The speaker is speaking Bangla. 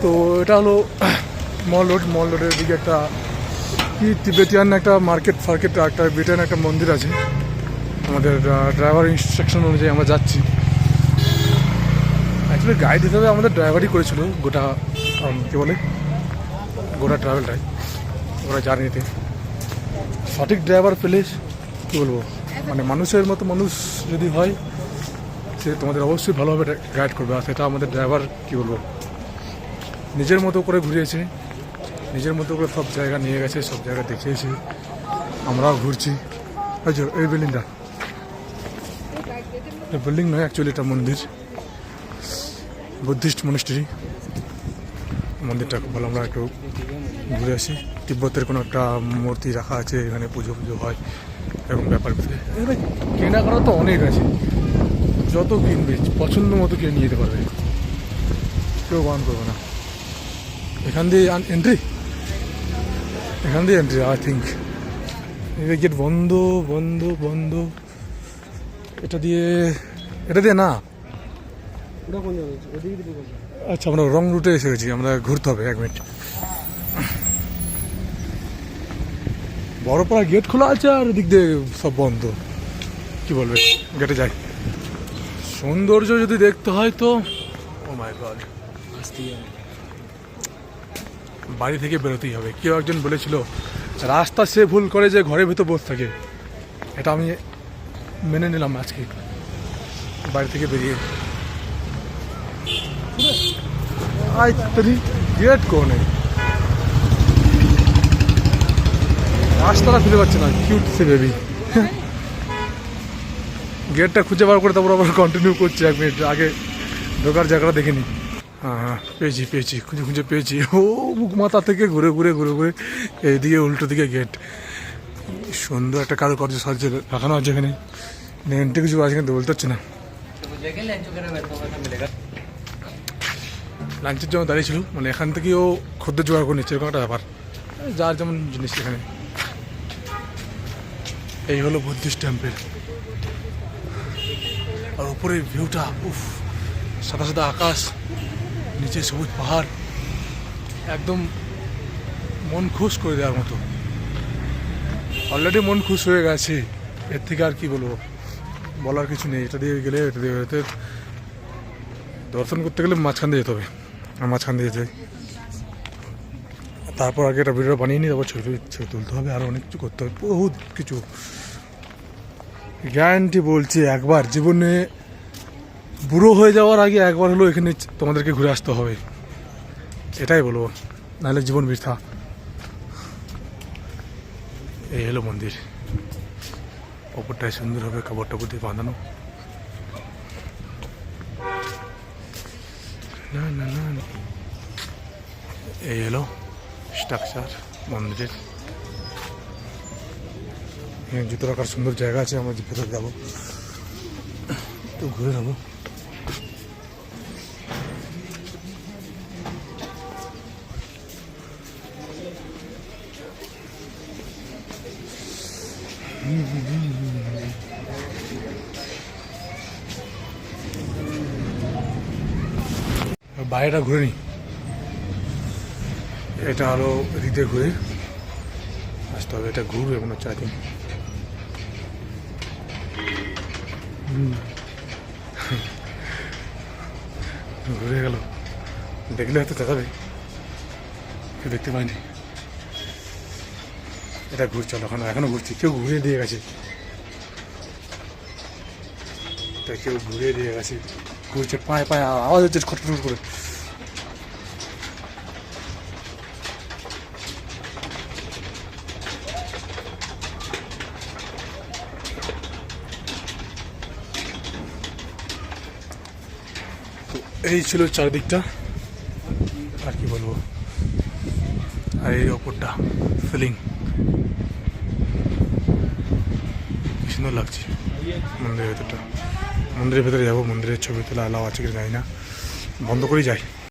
তো এটা হলো মল রোডের দিকে একটা কি তিবেতিয়ান একটা মার্কেট একটা তিবেতিয়ান একটা মন্দির আছে। আমাদের ড্রাইভার ইনস্ট্রাকশন অনুযায়ী আমরা যাচ্ছি। অ্যাকচুয়ালি গাইড হিসাবে আমাদের ড্রাইভারই করেছিল গোটা কী বলে গোটা ট্রাভেলটাই ওরা জার্নিতে। সঠিক ড্রাইভার পেলে কী বলবো, মানে মানুষের মতো মানুষ যদি হয় সে তোমাদের অবশ্যই ভালোভাবে গাইড করবে। আর সেটা আমাদের ড্রাইভার কী বলবো নিজের মতো করে ঘুরিয়েছে, নিজের মতো করে সব জায়গা নিয়ে গেছে, সব জায়গা দেখিয়েছে। আমরাও ঘুরছি। এই বিল্ডিংটা বিল্ডিং নয়, অ্যাকচুয়ালি এটা মন্দির, বুদ্ধিস্ট মনিস্ট্রি। মন্দিরটা খুব ভালো, আমরা একটু ঘুরে আসি। তিব্বতের কোনো একটা মূর্তি রাখা আছে, এখানে পুজো হয় এরকম ব্যাপার। এখানে কেনাকাটা তো অনেক আছে, যত কিনবে পছন্দ মতো কিনে নিয়ে যেতে পারবে, কেউ বান করবে না। এখান দিয়ে এন্ট্রি আই থিঙ্ক। গেট বন্ধ। এটা দিয়ে না, আচ্ছা আমরা রং রুটে এসে গেছি, আমরা ঘুরতে হবে। 1 মিনিট। বড়পাড়া গেট খোলা আছে আর এদিক দিয়ে সব বন্ধ, কি বলবে। গেটে যাই। সৌন্দর্য যদি দেখতে হয় তো ও মাই গড, বাড়ি থেকে বেরোতেই হবে। কেউ একজন বলেছিল রাস্তা সে ভুল করে যে ঘরের ভিতর বসে থাকে, এটা আমি মেনে নিলাম আজকে বাড়ি থেকে বেরিয়ে। গেট কোনে রাস্তাটা খুঁজে পাচ্ছে না, কিউট সে বেবি। গেটটা খুঁজে বার করে তারপর আবার কন্টিনিউ করছি। 1 মিনিট আগে ঢোকার জায়গাটা দেখে নি। হ্যাঁ পেয়েছি, খুঁজে পেয়েছি। ও মুখ মাথা থেকে ঘুরে এইদিকে উল্টো দিকে গেট। সুন্দর একটা কারুকার্য সাহায্যে রাখানো আছে এখানে। এন্ট্রি কিছু আছে কিন্তু বলতে হচ্ছে না। লাঞ্চের জন্য দাঁড়িয়েছিল, মানে এখান থেকেও খদ্দের জোগাড় করে নিচ্ছে, এরকম একটা ব্যাপার। যার যেমন জিনিস এখানে। এই হলো বুদ্ধিস্ট টেম্পল। আর উপরের ভিউটা, উফ, সাদা আকাশ, নিচে সবুজ পাহাড়, একদম মন খুশ করে দেওয়ার মতো। অলরেডি মন খুশ হয়ে গেছে, এর থেকে আর কি বলবো, বলার কিছু নেই। এটা দিয়ে গেলে দর্শন করতে গেলে মাঝখান দিয়ে যেতে হবে, আর মাঝখান দিয়ে যেতে। তারপর আগে একটা ভিডিও বানিয়ে নিই, তারপর ছবি তুলতে হবে, আর অনেক কিছু করতে হবে, বহুত কিছু। গ্যারান্টি বলছি, একবার জীবনে বুড়ো হয়ে যাওয়ার আগে একবার হলো এখানে তোমাদেরকে ঘুরে আসতে হবে, এটাই বলবো, নাহলে জীবন বৃথা। এই হলো মন্দির, ওপরটায় সুন্দরভাবে কাপড় টাপড় দিয়ে বাঁধানো। না এই হলো স্ট্রাকচার মন্দিরের। এখানে জুতো রাখার সুন্দর জায়গা আছে, আমরা ভেতরে যাবো, একটু ঘুরে নেবো। বাইরেটা ঘুরে নি, এটা হলো এদিকে ঘুরে আসতে হবে। এটা ঘুরবে মনে হচ্ছে, আই থিঙ্ক। ঘুরে গেল, দেখলে হয়তো দেখাবে, কেউ দেখতে পাইনি। এটা ঘুরছে, এখনো ঘুরছি, কেউ ঘুরিয়ে দিয়ে গেছে, ঘুরছে, পায়ে আওয়াজ হচ্ছে খটখট করে। এই ছিল চারিদিকটা, আর কি বলবো। আর এই ওপরটা ফিলিং কি সুন্দর লাগছে। মন্দিরের ভেতরে যাবো, মন্দিরের ছবি তোলা অ্যালাউ আছে কি জানি না, বন্ধ করেই যাই।